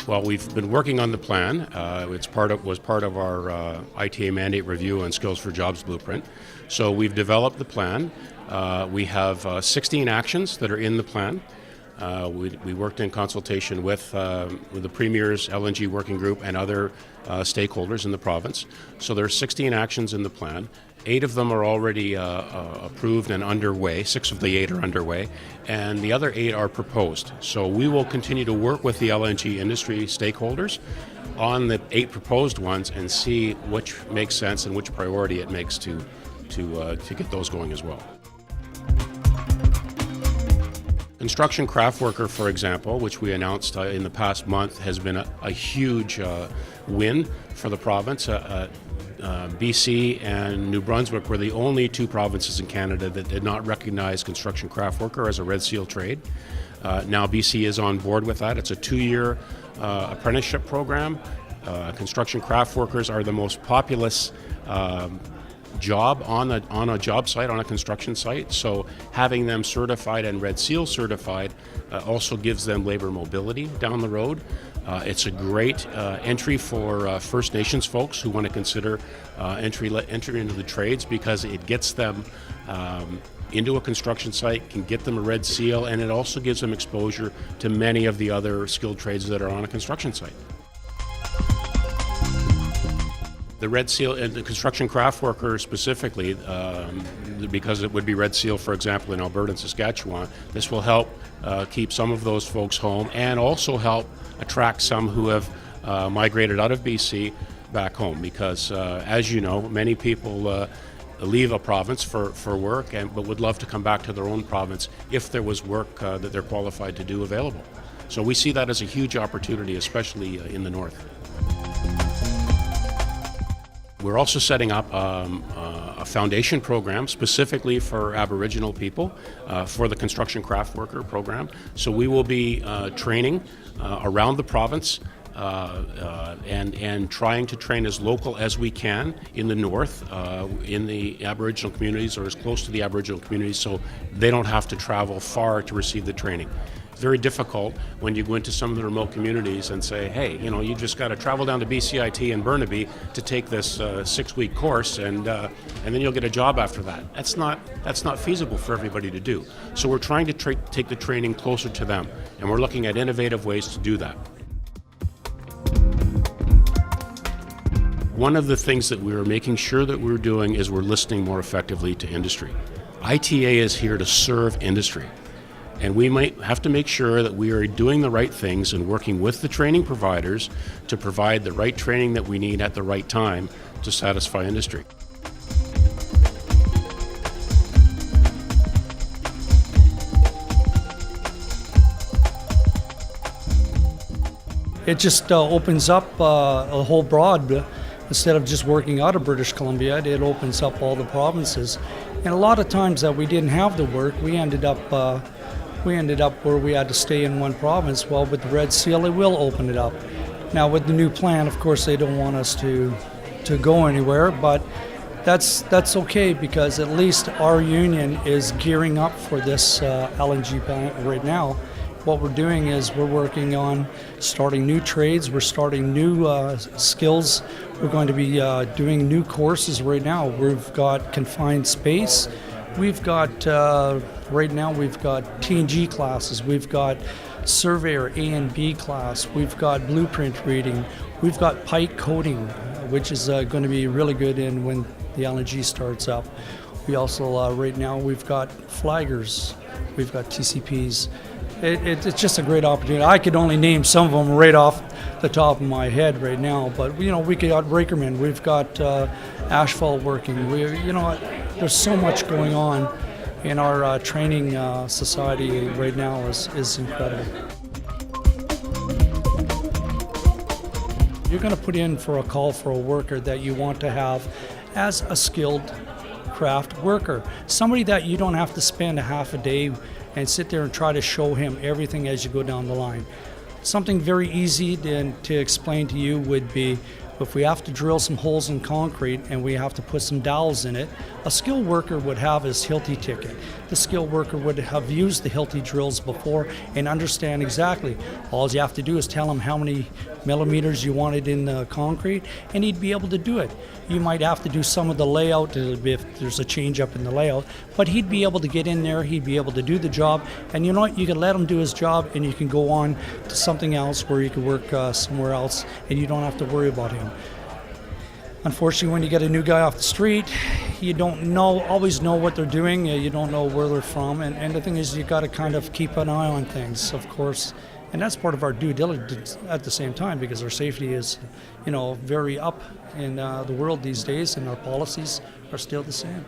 Well, we've been working on the plan. Was part of our ITA mandate review and Skills for Jobs blueprint. So we've developed the plan. We have 16 actions that are in the plan. We worked in consultation with the Premier's LNG working group and other stakeholders in the province. So there are 16 actions in the plan. 8 of them are already approved and underway. 6 of the 8 are underway, and the other 8 are proposed. So we will continue to work with the LNG industry stakeholders on the 8 proposed ones and see which makes sense and which priority it makes to get those going as well. Construction craft worker, for example, which we announced in the past month, has been a huge win for the province. BC and New Brunswick were the only 2 provinces in Canada that did not recognize construction craft worker as a Red Seal trade. Now BC is on board with that. It's a 2-year apprenticeship program. Construction craft workers are the most populous job on a job site, on a construction site. So having them certified and Red Seal certified also gives them labor mobility down the road. It's a great entry for First Nations folks who want to consider entry into the trades, because it gets them into a construction site, can get them a Red Seal, and it also gives them exposure to many of the other skilled trades that are on a construction site. The Red Seal, and the construction craft worker specifically, because it would be Red Seal, for example, in Alberta and Saskatchewan, this will help keep some of those folks home and also help attract some who have migrated out of BC back home, because as you know, many people leave a province for work but would love to come back to their own province if there was work that they're qualified to do available. So we see that as a huge opportunity, especially in the north. We're also setting up a foundation program specifically for Aboriginal people for the construction craft worker program. So we will be training around the province and trying to train as local as we can in the north, in the Aboriginal communities, or as close to the Aboriginal communities, so they don't have to travel far to receive the training. Very difficult when you go into some of the remote communities and say, hey, you just got to travel down to BCIT in Burnaby to take this 6-week course, and then you'll get a job after that. That's not feasible for everybody to do. So we're trying to take the training closer to them, and we're looking at innovative ways to do that. One of the things that we're making sure that we're doing is we're listening more effectively to industry. ITA is here to serve industry. And we might have to make sure that we are doing the right things and working with the training providers to provide the right training that we need at the right time to satisfy industry. It just opens up a whole broad, instead of just working out of British Columbia, it opens up all the provinces. And a lot of times that we didn't have the work, we ended up where we had to stay in one province. Well, with the Red Seal, it will open it up. Now, with the new plan, of course, they don't want us to go anywhere, but that's okay, because at least our union is gearing up for this LNG plant right now. What we're doing is we're working on starting new trades, we're starting new skills, we're going to be doing new courses right now. We've got confined space, we've got right now we've got T&G classes, we've got surveyor A and B class, we've got blueprint reading, we've got pipe coding, which is going to be really good in when the LNG starts up. We also right now we've got flaggers, we've got TCPs. It's just a great opportunity. I could only name some of them right off the top of my head right now, but we got brakermen, we've got asphalt working. There's so much going on in our training society right now is incredible. You're going to put in for a call for a worker that you want to have as a skilled craft worker, somebody that you don't have to spend a half a day and sit there and try to show him everything as you go down the line. Something very easy to explain to you would be If we have to drill some holes in concrete and we have to put some dowels in it, a skilled worker would have his Hilti ticket. The skilled worker would have used the Hilti drills before and understand exactly. All you have to do is tell him how many millimeters you wanted in the concrete, and he'd be able to do it. You might have to do some of the layout if there's a change up in the layout, but he'd be able to get in there, he'd be able to do the job, and you know what, you can let him do his job and you can go on to something else where you can work somewhere else and you don't have to worry about him. Unfortunately, when you get a new guy off the street, you don't always know what they're doing, you don't know where they're from, and the thing is you got to kind of keep an eye on things, of course. And that's part of our due diligence at the same time, because our safety is, very up in the world these days, and our policies are still the same.